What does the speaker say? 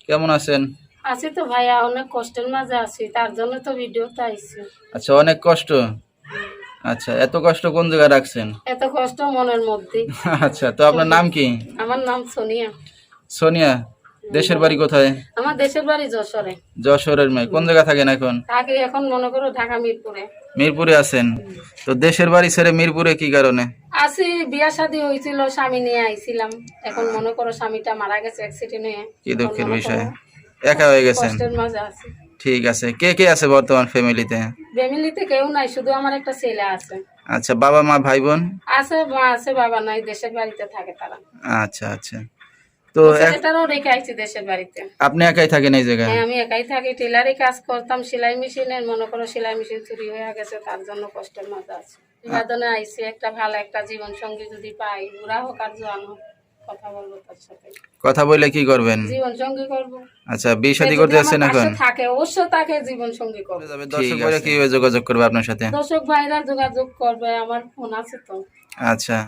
কেমন আছেন? আছি তো ভাইয়া, অনেক কষ্টের মাঝে আছি, তার জন্য তো ভিডিওতে আইছি। আচ্ছা, অনেক কষ্ট। আচ্ছা, এত কষ্ট কোন জায়গায় রাখছেন? এত কষ্ট মনের মধ্যে। আচ্ছা, তো আপনার নাম কি? আমার নাম সোনিয়া। সোনিয়া। দেশের বাড়ি কোথায়? আমার দেশের বাড়ি যশোরে। যশোরের মেয়ে। কোন জায়গা থাকেন এখন? থাকি এখন মনে করো ঢাকা মিরপুরে। মিরপুরে আছেন। তো দেশের বাড়ি ছেড়ে মিরপুরে কি কারণে? আছি, বিয়া শাদী হয়েছিল, স্বামী নিয়ে আইছিলাম। এখন মনে করো স্বামীটা মারা গেছে অ্যাক্সিডেন্টে। কি দুঃখের বিষয়। একা হয়ে গেছেন। কষ্টের মাঝে আছি। ঠিক আছে, কে কে আছে বর্তমান ফ্যামিলিতে? ফ্যামিলিতে কেউ নাই, শুধু আমার একটা ছেলে আছে। আচ্ছা, বাবা মা ভাই বোন? আছে, মা আছে, বাবা নাই, দেশের বাড়িতে থাকে তারা। আচ্ছা আচ্ছা। তো ছেলেটারও রেখে আইছি দেশের বাড়িতে। আপনি একাই থাকেন এই জায়গায়? হ্যাঁ, আমি একাই থাকি, টেলারি কাজ করতাম, সেলাই মেশিনের। মনে করো সেলাই মেশিন চুরি হয়ে গেছে, তার জন্য কষ্টের মাঝে আছে। বিনোদনে আইসি, একটা ভালো একটা জীবন সঙ্গী যদি পাই, বুড়া হোক আর জোয়ান হোক, কথা বলবো তার সাথে। কথা বলে কি করবেন? জীবন সঙ্গী করবো। আচ্ছা, বিয়ে শাদী করতে যাচ্ছেন এখন? থাকে অবশ্য, তাকে জীবন সঙ্গী করবো। দর্শক ভাইরা কিভাবে যোগাযোগ করবে আপনার সাথে? দর্শক ভাইরা যোগাযোগ করবে, আমার ফোন আছে তো। আচ্ছা।